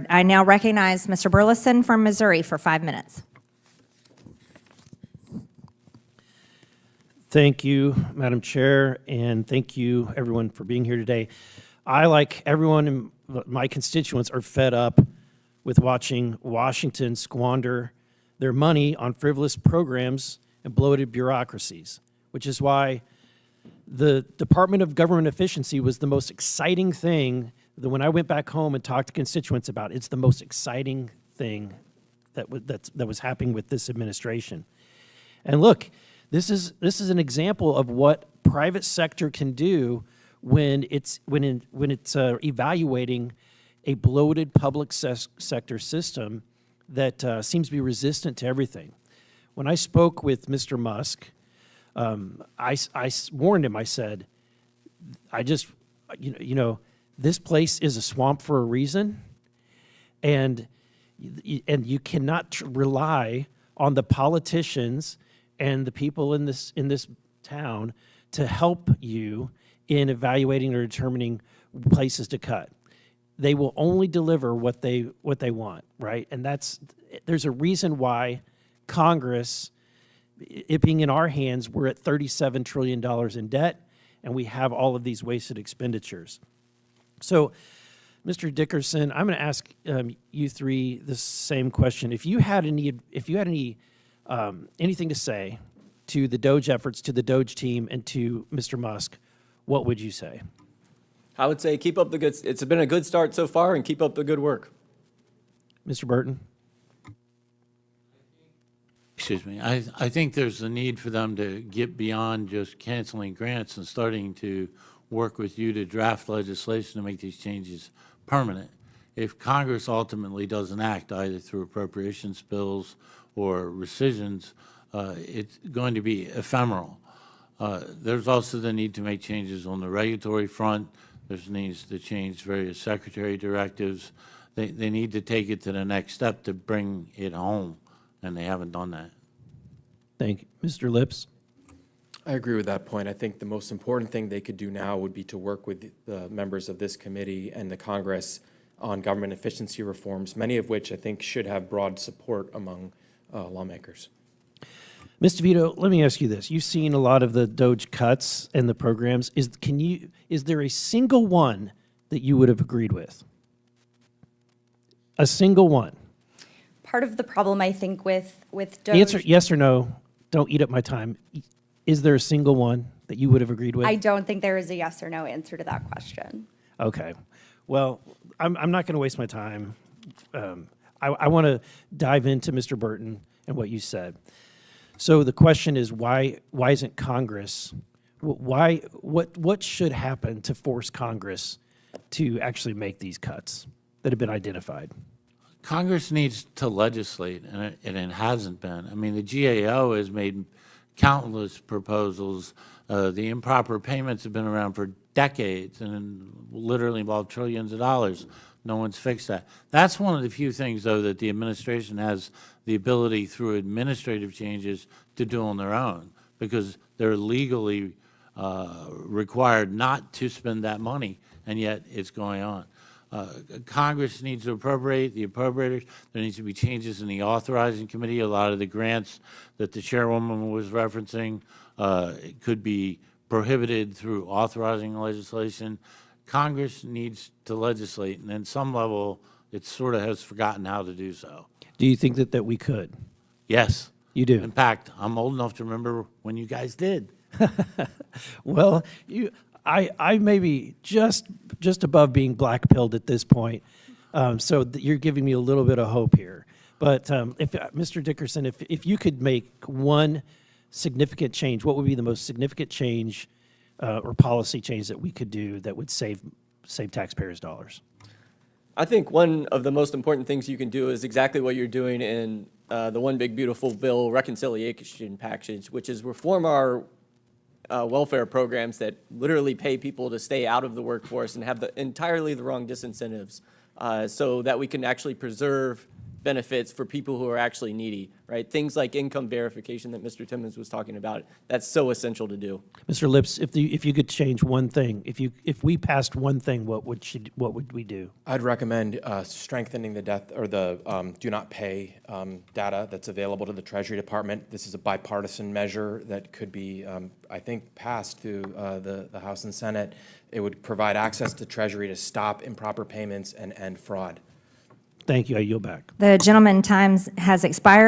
I now recognize Mr. Burlison from Missouri for 5 minutes. Thank you, Madam Chair, and thank you, everyone, for being here today. I, like everyone in my constituents, are fed up with watching Washington squander their money on frivolous programs and bloated bureaucracies, which is why the Department of Government Efficiency was the most exciting thing that when I went back home and talked to constituents about. It's the most exciting thing that was happening with this administration. And look, this is an example of what private sector can do when it's evaluating a bloated public sector system that seems to be resistant to everything. When I spoke with Mr. Musk, I warned him. I said, this place is a swamp for a reason, and you cannot rely on the politicians and the people in this town to help you in evaluating or determining places to cut. They will only deliver what they want, right? And there's a reason why Congress, it being in our hands, we're at $37 trillion in debt, and we have all of these wasted expenditures. So, Mr. Dickerson, I'm going to ask you three the same question. If you had anything to say to the DOGE efforts, to the DOGE team, and to Mr. Musk, what would you say? I would say keep up the good. It's been a good start so far, and keep up the good work. Mr. Burton? Excuse me. I think there's a need for them to get beyond just canceling grants and starting to work with you to draft legislation to make these changes permanent. If Congress ultimately doesn't act, either through appropriations bills or rescissions, it's going to be ephemeral. There's also the need to make changes on the regulatory front. There's needs to change various secretary directives. They need to take it to the next step to bring it home, and they haven't done that. Thank you. Mr. Lips? I agree with that point. I think the most important thing they could do now would be to work with the members of this committee and the Congress on government efficiency reforms, many of which I think should have broad support among lawmakers. Ms. DeVito, let me ask you this. You've seen a lot of the DOGE cuts and the programs. Is there a single one that you would have agreed with? A single one? Part of the problem, I think, with DOGE... Answer yes or no. Don't eat up my time. Is there a single one that you would have agreed with? I don't think there is a yes or no answer to that question. Okay. Well, I'm not going to waste my time. I want to dive into Mr. Burton and what you said. So the question is, why isn't Congress, what should happen to force Congress to actually make these cuts that have been identified? Congress needs to legislate, and it hasn't been. I mean, the GAO has made countless proposals. The improper payments have been around for decades and literally involve trillions of dollars. No one's fixed that. That's one of the few things, though, that the administration has the ability through administrative changes to do on their own, because they're legally required not to spend that money, and yet it's going on. Congress needs to appropriate, the appropriators. There needs to be changes in the authorizing committee. A lot of the grants that the chairwoman was referencing could be prohibited through authorizing legislation. Congress needs to legislate, and at some level, it sort of has forgotten how to do so. Do you think that we could? Yes. You do? In fact, I'm old enough to remember when you guys did. Well, I may be just above being black-pilled at this point, so you're giving me a little bit of hope here. But if Mr. Dickerson, if you could make one significant change, what would be the most significant change or policy change that we could do that would save taxpayers' dollars? I think one of the most important things you can do is exactly what you're doing in the One Big Beautiful Bill reconciliation package, which is reform our welfare programs that literally pay people to stay out of the workforce and have entirely the wrong disincentives, so that we can actually preserve benefits for people who are actually needy, right? Things like income verification that Mr. Timmons was talking about, that's so essential to do. Mr. Lips, if you could change one thing, if we passed one thing, what would we do? I'd recommend strengthening the death or the do not pay data that's available to the Treasury Department. This is a bipartisan measure that could be, I think, passed through the House and Senate. It would provide access to Treasury to stop improper payments and end fraud. Thank you. I yield back. The gentleman's time has expired.